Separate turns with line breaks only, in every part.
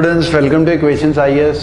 Students, welcome two equations IAS.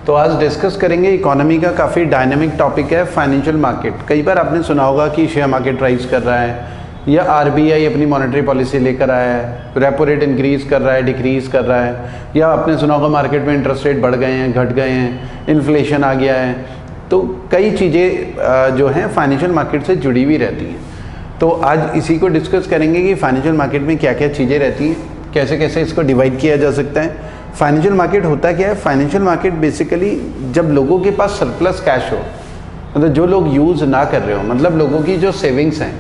तो आज discuss करेंगे इकोनॉमी का काफ़ी डायनामिक टॉपिक है फाइनेंशियल मार्केट। कई बार आपने सुना होगा कि शेयर मार्केट राइज कर रहा है या आरबीआई अपनी मॉनेटरी पॉलिसी लेकर आया है, रेपो रेट इंक्रीज कर रहा है, डिक्रीज कर रहा है, या आपने सुना होगा मार्केट में इंटरेस्ट रेट बढ़ गए हैं, घट गए हैं, इन्फ्लेशन आ गया है। तो कई चीज़ें जो हैं फाइनेंशियल मार्केट से जुड़ी हुई रहती हैं। तो आज इसी को डिस्कस करेंगे कि फाइनेंशियल मार्केट में क्या क्या चीज़ें रहती हैं, कैसे कैसे इसको डिवाइड किया जा सकता है। फाइनेंशियल मार्केट होता क्या है? फाइनेंशियल मार्केट बेसिकली जब लोगों के पास सरप्लस कैश हो, मतलब जो लोग यूज़ ना कर रहे हो, मतलब लोगों की जो सेविंग्स हैं,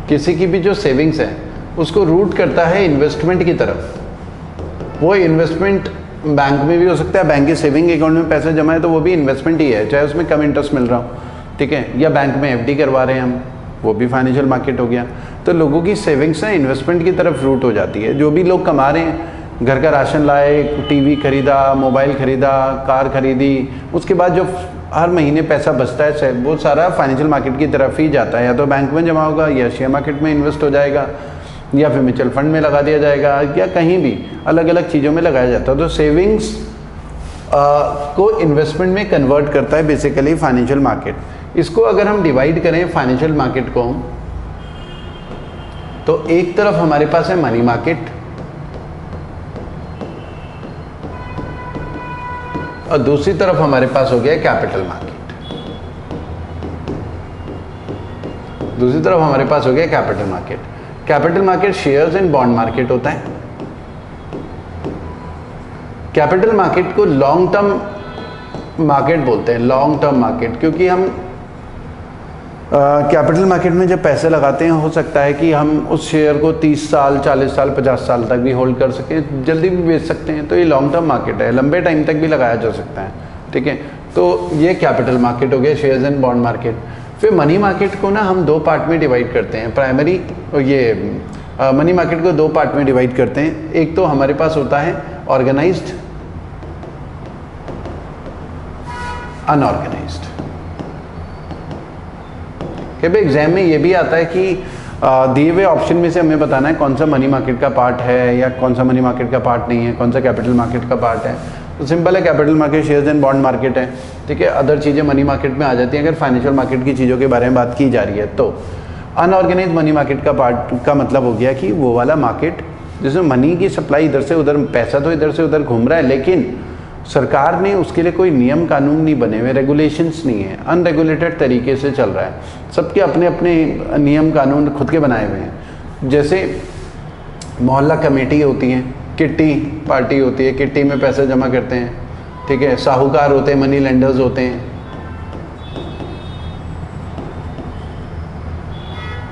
किसी की भी जो सेविंग्स है उसको रूट करता है इन्वेस्टमेंट की तरफ। वो इन्वेस्टमेंट बैंक में भी हो सकता है, बैंक के सेविंग अकाउंट में पैसा जमा है तो वो भी इन्वेस्टमेंट ही है, चाहे उसमें कम इंटरेस्ट मिल रहा हो, ठीक है, या बैंक में एफडी करवा रहे हैं हम, वो भी फाइनेंशियल मार्केट हो गया। तो लोगों की सेविंग्स है इन्वेस्टमेंट की तरफ रूट हो जाती है। जो भी लोग कमा रहे हैं, घर का राशन लाए, टीवी खरीदा, मोबाइल खरीदा, कार खरीदी, उसके बाद जो हर महीने पैसा बचता है वो सारा फाइनेंशियल मार्केट की तरफ ही जाता है। या तो बैंक में जमा होगा, या शेयर मार्केट में इन्वेस्ट हो जाएगा, या फिर म्यूचुअल फंड में लगा दिया जाएगा, या कहीं भी अलग अलग चीज़ों में लगाया जाता है। तो सेविंग्स को इन्वेस्टमेंट में कन्वर्ट करता है बेसिकली फाइनेंशियल मार्केट। इसको अगर हम डिवाइड करें फाइनेंशियल मार्केट को, तो एक तरफ हमारे पास है मनी मार्केट और दूसरी तरफ हमारे पास हो गया कैपिटल मार्केट। दूसरी तरफ हमारे पास हो गया capital market. Capital market shares and bond market होता है। कैपिटल मार्केट को लॉन्ग टर्म मार्केट बोलते हैं, लॉन्ग टर्म मार्केट, क्योंकि हम कैपिटल मार्केट में जब पैसे लगाते हैं हो सकता है कि हम उस शेयर को 30 साल, 40 साल, 50 साल तक भी होल्ड कर सकें, जल्दी भी बेच सकते हैं। तो ये लॉन्ग टर्म मार्केट है, लंबे टाइम तक भी लगाया जा सकता है, ठीक है। तो ये कैपिटल मार्केट हो गया, शेयर्स एंड बॉन्ड मार्केट। फिर मनी मार्केट को ना हम दो पार्ट में डिवाइड करते हैं। प्राइमरी मनी मार्केट को दो पार्ट में डिवाइड करते हैं। एक तो हमारे पास होता है ऑर्गेनाइज्ड, अनऑर्गेनाइज्ड। कि भाई एग्जाम में ये भी आता है कि दिए हुए ऑप्शन में से हमें बताना है कौन सा मनी मार्केट का पार्ट है या कौन सा मनी मार्केट का पार्ट नहीं है, कौन सा कैपिटल मार्केट का पार्ट है। तो सिंपल है, capital market shares and bond market है, ठीक है। अदर चीज़ें मनी मार्केट में आ जाती हैं अगर फाइनेंशियल मार्केट की चीज़ों के बारे में बात की जा रही है। तो अनऑर्गेनाइज मनी मार्केट का पार्ट का मतलब हो गया कि वो वाला मार्केट जिसमें मनी की सप्लाई इधर से उधर, पैसा तो इधर से उधर घूम रहा है, लेकिन सरकार ने उसके लिए कोई नियम कानून नहीं बने हुए, रेगुलेशंस नहीं है, अनरेगुलेटेड तरीके से चल रहा है। सबके अपने अपने नियम कानून खुद के बनाए हुए हैं। जैसे मोहल्ला कमेटी होती हैं, किट्टी पार्टी होती है, किट्टी में पैसे जमा करते हैं, ठीक है। साहूकार होते हैं, मनी लेंडर्स होते हैं,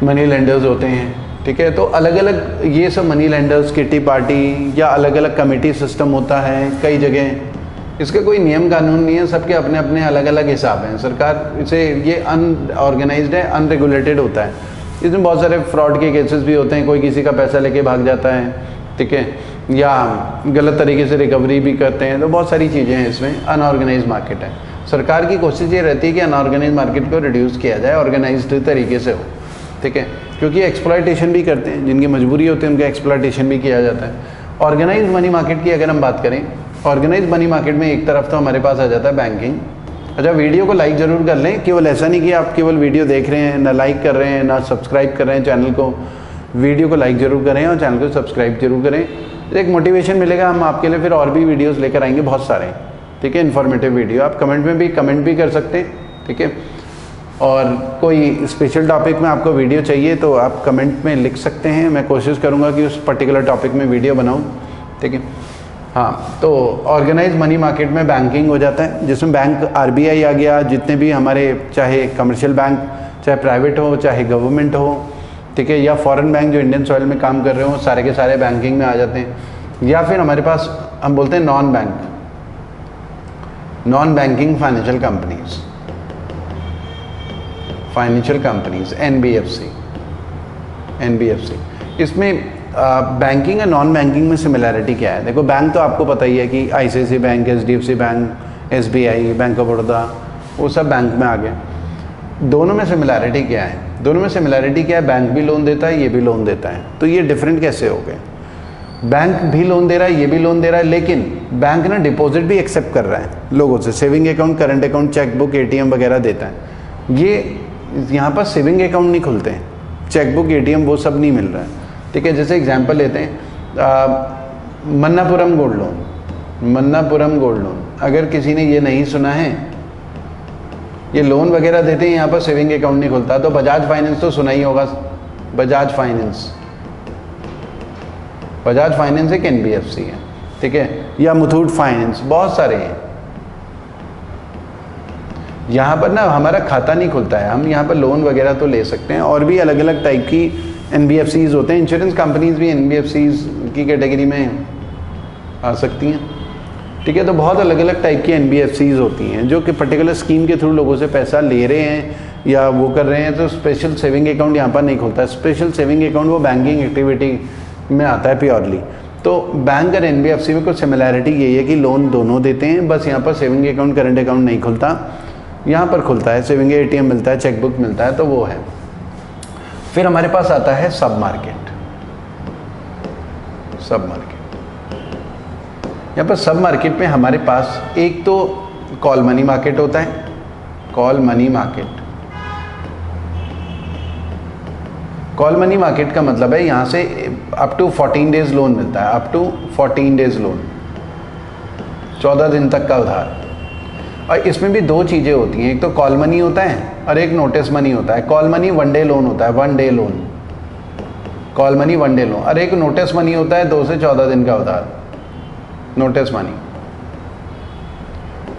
मनी लेंडर्स होते हैं, ठीक है। तो अलग अलग ये सब मनी लेंडर्स, किट्टी पार्टी या अलग अलग कमेटी सिस्टम होता है कई जगह। इसका कोई नियम कानून नहीं है, सबके अपने अपने अलग अलग हिसाब हैं। सरकार इसे, ये अनऑर्गेनाइज्ड है, अनरेगुलेटेड होता है। इसमें बहुत सारे फ्रॉड के केसेस भी होते हैं, कोई किसी का पैसा लेके भाग जाता है, ठीक है, या गलत तरीके से रिकवरी भी करते हैं। तो बहुत सारी चीज़ें हैं इसमें। अनऑर्गेनाइज्ड मार्केट है। सरकार की कोशिश ये रहती है कि अनऑर्गेनाइज्ड मार्केट को रिड्यूस किया जाए, ऑर्गेनाइज्ड तरीके से हो, ठीक है, क्योंकि एक्सप्लॉयटेशन भी करते हैं, जिनकी मजबूरी होती है उनका एक्सप्लॉयटेशन भी किया जाता है। ऑर्गेनाइज्ड मनी मार्केट की अगर हम बात करें, ऑर्गेनाइज्ड मनी मार्केट में एक तरफ तो हमारे पास आ जाता है बैंकिंग। अच्छा, वीडियो को लाइक ज़रूर कर लें, केवल ऐसा नहीं कि आप केवल वीडियो देख रहे हैं, ना लाइक कर रहे हैं, ना सब्सक्राइब कर रहे हैं चैनल को। वीडियो को लाइक ज़रूर करें और चैनल को सब्सक्राइब जरूर करें। एक मोटिवेशन मिलेगा, हम आपके लिए फिर और भी वीडियोज़ लेकर आएंगे बहुत सारे, ठीक है, इन्फॉर्मेटिव वीडियो। आप कमेंट में भी कमेंट भी कर सकते हैं, ठीक है। और कोई स्पेशल टॉपिक में आपको वीडियो चाहिए तो आप कमेंट में लिख सकते हैं, मैं कोशिश करूंगा कि उस पर्टिकुलर टॉपिक में वीडियो बनाऊं, ठीक है। हाँ, तो ऑर्गेनाइज मनी मार्केट में बैंकिंग हो जाता है, जिसमें बैंक आरबीआई आ गया, जितने भी हमारे चाहे कमर्शियल बैंक, चाहे प्राइवेट हो, चाहे गवर्नमेंट हो, ठीक है, या फॉरेन बैंक जो इंडियन सॉइल में काम कर रहे हो, सारे के सारे बैंकिंग में आ जाते हैं। या फिर हमारे पास हम बोलते हैं non bank, non banking financial companies, financial companies, NBFC. इसमें बैंकिंग और नॉन बैंकिंग में सिमिलैरिटी क्या है? देखो, बैंक तो आपको पता ही है कि ICICI bank, HDFC bank, SBI, bank of Baroda, वो सब बैंक में आ गए। दोनों में सिमिलैरिटी क्या है? दोनों में सिमिलैरिटी क्या है? बैंक भी लोन देता है, ये भी लोन देता है। तो ये डिफरेंट कैसे हो गए? बैंक भी लोन दे रहा है, ये भी लोन दे रहा है, लेकिन बैंक ना डिपॉजिट भी एक्सेप्ट कर रहा है लोगों से, saving account, current account, chequebook, ATM वगैरह देता है। ये यहाँ पर सेविंग अकाउंट नहीं खुलते हैं, चेकबुक, एटीएम वो सब नहीं मिल रहा है, ठीक है। जैसे एग्जांपल लेते हैं Manappuram gold loan. Manappuram gold loan, अगर किसी ने ये नहीं सुना है, ये लोन वगैरह देते हैं, यहाँ पर सेविंग अकाउंट नहीं खुलता। तो बजाज फाइनेंस तो सुना ही होगा, बजाज फाइनेंस, बजाज फाइनेंस एक एनबीएफसी है, ठीक है, या मुथूट फाइनेंस, बहुत सारे हैं। यहाँ पर ना हमारा खाता नहीं खुलता है, हम यहाँ पर लोन वगैरह तो ले सकते हैं, और भी अलग अलग टाइप की एनबीएफसीज होते हैं, इंश्योरेंस कंपनीज भी एनबीएफसीज की कैटेगरी में आ सकती हैं, ठीक है। तो बहुत अलग अलग टाइप की एनबीएफसीज होती हैं जो कि पर्टिकुलर स्कीम के थ्रू लोगों से पैसा ले रहे हैं या वो कर रहे हैं। तो स्पेशल सेविंग अकाउंट यहाँ पर नहीं खुलता है। स्पेशल सेविंग अकाउंट वो बैंकिंग एक्टिविटी में आता है प्योरली। तो बैंक और एनबीएफसी में कुछ सिमिलैरिटी यही है कि लोन दोनों देते हैं, बस यहाँ पर सेविंग अकाउंट, करंट अकाउंट नहीं खुलता, यहाँ पर खुलता है, सेविंग एटीएम मिलता है, चेकबुक मिलता है, तो वो है। फिर हमारे पास आता है सब मार्केट। सब मार्केट, यहाँ पर सब मार्केट में हमारे पास एक तो कॉल मनी मार्केट होता है, call money market. Call money market का मतलब है यहाँ से अप टू 14 डेज लोन मिलता है, अप टू 14 डेज लोन, 14 दिन तक का उधार। और इसमें भी दो चीज़ें होती हैं, एक तो कॉल मनी होता है और एक नोटिस मनी होता है। कॉल मनी 1 डे लोन होता है, 1 day loan, call money 1 day loan, और एक नोटिस मनी होता है 2 से 14 दिन का उधार, notice money.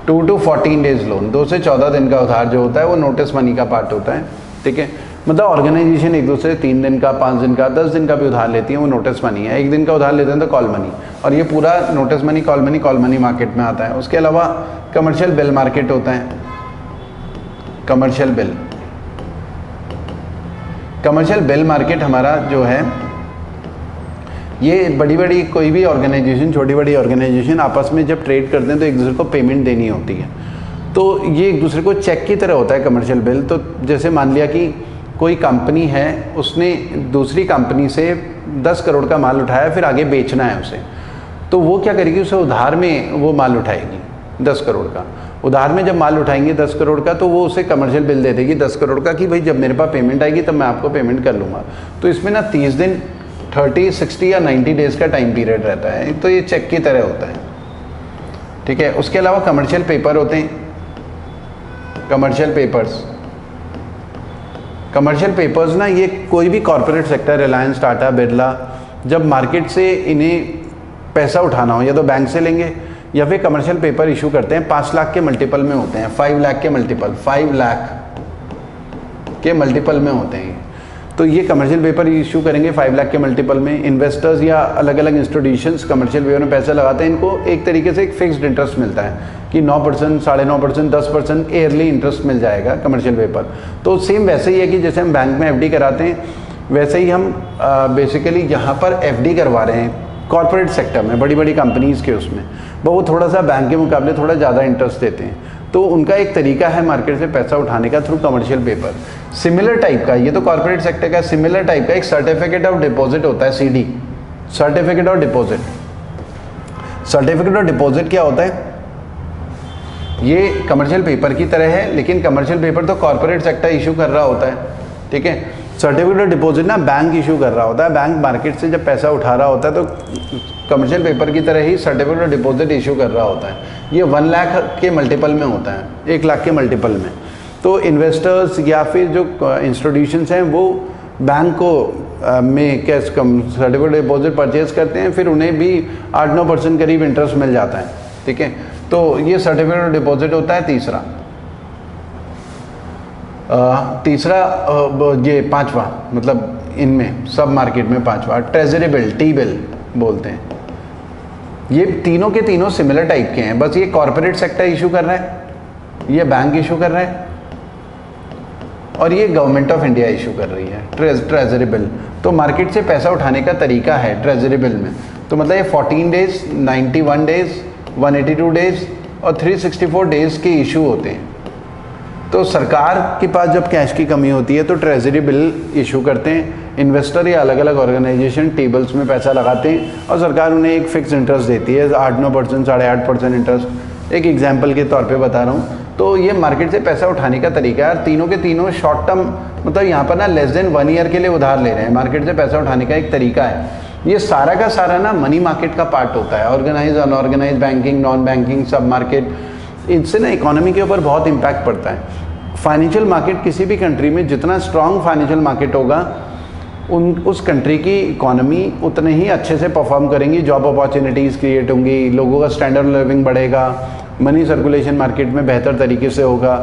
2 to 14 days loan, 2 से 14 दिन का उधार जो होता है वो नोटिस मनी का पार्ट होता है, ठीक है। मतलब ऑर्गेनाइजेशन एक दूसरे 3 दिन का, 5 दिन का, 10 दिन का भी उधार लेती है, वो नोटिस मनी है। 1 दिन का उधार लेते हैं तो कॉल मनी, और ये पूरा notice money, call money market में आता है। उसके अलावा कमर्शियल बिल मार्केट होता है, commercial bill. Commercial bill market हमारा जो है, ये बड़ी बड़ी कोई भी ऑर्गेनाइजेशन, छोटी बड़ी ऑर्गेनाइजेशन आपस में जब ट्रेड करते हैं तो एक दूसरे को पेमेंट देनी होती है, तो ये एक दूसरे को चेक की तरह होता है कमर्शियल बिल। तो जैसे मान लिया कि कोई कंपनी है, उसने दूसरी कंपनी से 10 करोड़ का माल उठाया, फिर आगे बेचना है उसे, तो वो क्या करेगी, उसे उधार में वो माल उठाएगी 10 करोड़ का। उधार में जब माल उठाएंगे 10 करोड़ का, तो वो उसे कमर्शियल बिल दे देगी 10 करोड़ का कि भाई जब मेरे पास पेमेंट आएगी तब मैं आपको पेमेंट कर लूँगा। तो इसमें ना 30 दिन, 30, 60 या 90 डेज़ का टाइम पीरियड रहता है, तो ये चेक की तरह होता है, ठीक है। उसके अलावा कमर्शियल पेपर होते हैं, कमर्शियल पेपर्स। कमर्शियल पेपर्स ना, ये कोई भी कॉर्पोरेट सेक्टर, रिलायंस, टाटा, बिरला, जब मार्केट से इन्हें पैसा उठाना हो, या तो बैंक से लेंगे या फिर कमर्शियल पेपर इशू करते हैं, 5 लाख के मल्टीपल में होते हैं, 5 लाख के मल्टीपल, 5 लाख के मल्टीपल में होते हैं। तो ये कमर्शियल पेपर इशू करेंगे 5 लाख के मल्टीपल में। इन्वेस्टर्स या अलग अलग इंस्टीट्यूशंस कमर्शियल पेपर में पैसा लगाते हैं, इनको एक तरीके से एक फिक्स्ड इंटरेस्ट मिलता है कि 9%, 9.5%, 10% ईयरली इंटरेस्ट मिल जाएगा कमर्शियल पेपर। तो सेम वैसे ही है कि जैसे हम बैंक में एफडी कराते हैं, वैसे ही हम बेसिकली यहाँ पर एफडी करवा रहे हैं कॉर्पोरेट सेक्टर में, बड़ी बड़ी कंपनीज़ के उसमें, वो थोड़ा सा बैंक के मुकाबले थोड़ा ज़्यादा इंटरेस्ट देते हैं। तो उनका एक तरीका है मार्केट से पैसा उठाने का through commercial paper. Similar type का, ये तो कॉर्पोरेट सेक्टर का, सिमिलर टाइप का एक सर्टिफिकेट ऑफ डिपॉजिट होता है, CD, certificate of deposit. Certificate of deposit क्या होता है, ये कमर्शियल पेपर की तरह है, लेकिन कमर्शियल पेपर तो कॉर्पोरेट सेक्टर इशू कर रहा होता है, ठीक है। सर्टिफिकेट ऑफ डिपॉजिट ना बैंक इशू कर रहा होता है, बैंक मार्केट से जब पैसा उठा रहा होता है तो कमर्शियल पेपर की तरह ही सर्टिफिकेट ऑफ डिपॉजिट इशू कर रहा होता है। ये 1 लाख के मल्टीपल में होता है, 1 लाख के मल्टीपल में। तो इन्वेस्टर्स या फिर जो इंस्टीट्यूशंस हैं वो बैंक को में कैश कम सर्टिफिकेट डिपॉजिट परचेज करते हैं, फिर उन्हें भी 8-9% करीब इंटरेस्ट मिल जाता है, ठीक है। तो ये सर्टिफिकेट ऑफ डिपॉजिट होता है तीसरा। ये 5वां, मतलब इनमें सब मार्केट में 5वां ट्रेजरी बिल, टी बिल बोलते हैं। ये तीनों के तीनों सिमिलर टाइप के हैं, बस ये कॉर्पोरेट सेक्टर इशू कर रहा है, ये बैंक इशू कर रहा है, और ये गवर्नमेंट ऑफ इंडिया इशू कर रही है ट्रेजरी बिल। तो मार्केट से पैसा उठाने का तरीका है ट्रेजरी बिल में। तो मतलब ये 14 डेज, 91 डेज, 182 डेज और 364 डेज के इशू होते हैं। तो सरकार के पास जब कैश की कमी होती है तो ट्रेजरी बिल इशू करते हैं, इन्वेस्टर या अलग अलग ऑर्गेनाइजेशन टेबल्स में पैसा लगाते हैं और सरकार उन्हें एक फिक्स इंटरेस्ट देती है, 8-9%, 8.5% इंटरेस्ट। एक एग्जांपल के तौर पे बता रहा हूँ। तो ये मार्केट से पैसा उठाने का तरीका है। तीनों के तीनों शॉर्ट टर्म, मतलब यहाँ पर ना लेस देन 1 ईयर के लिए उधार ले रहे हैं। मार्केट से पैसा उठाने का एक तरीका है। ये सारा का सारा ना मनी मार्केट का पार्ट होता है। Organise, unorganise, banking, non banking, सब मार्केट, इनसे ना इकोनॉमी के ऊपर बहुत इम्पैक्ट पड़ता है। फाइनेंशियल मार्केट किसी भी कंट्री में जितना स्ट्रॉन्ग फाइनेंशियल मार्केट होगा उस कंट्री की इकोनॉमी उतने ही अच्छे से परफॉर्म करेंगी, जॉब अपॉर्चुनिटीज़ क्रिएट होंगी, लोगों का स्टैंडर्ड लिविंग बढ़ेगा, मनी सर्कुलेशन मार्केट में बेहतर तरीके से होगा।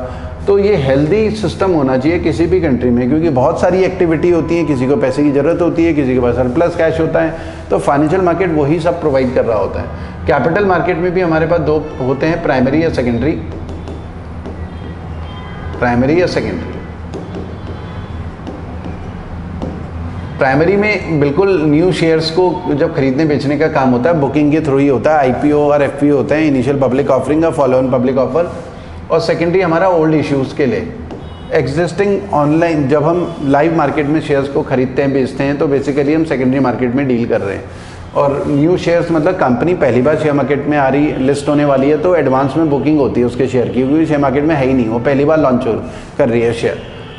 तो ये हेल्दी सिस्टम होना चाहिए किसी भी कंट्री में, क्योंकि बहुत सारी एक्टिविटी होती है, किसी को पैसे की ज़रूरत होती है, किसी के पास सरप्लस कैश होता है, तो फाइनेंशियल मार्केट वही सब प्रोवाइड कर रहा होता है। कैपिटल मार्केट में भी हमारे पास दो होते हैं, प्राइमरी या सेकेंडरी। प्राइमरी या सेकेंडरी। प्राइमरी में बिल्कुल न्यू शेयर्स को जब खरीदने बेचने का काम होता है, बुकिंग के थ्रू ही होता है। आईपीओ और एफपीओ होते हैं, इनिशियल पब्लिक ऑफरिंग और फॉलो ऑन पब्लिक ऑफर। और सेकेंडरी हमारा ओल्ड इश्यूज़ के लिए एग्जिस्टिंग ऑनलाइन, जब हम लाइव मार्केट में शेयर्स को खरीदते हैं बेचते हैं तो बेसिकली हम सेकेंडरी मार्केट में डील कर रहे हैं। और न्यू शेयर्स मतलब कंपनी पहली बार शेयर मार्केट में आ रही, लिस्ट होने वाली है, तो एडवांस में बुकिंग होती है उसके शेयर की, क्योंकि शेयर मार्केट में है ही नहीं, वो पहली बार लॉन्च कर रही है शेयर।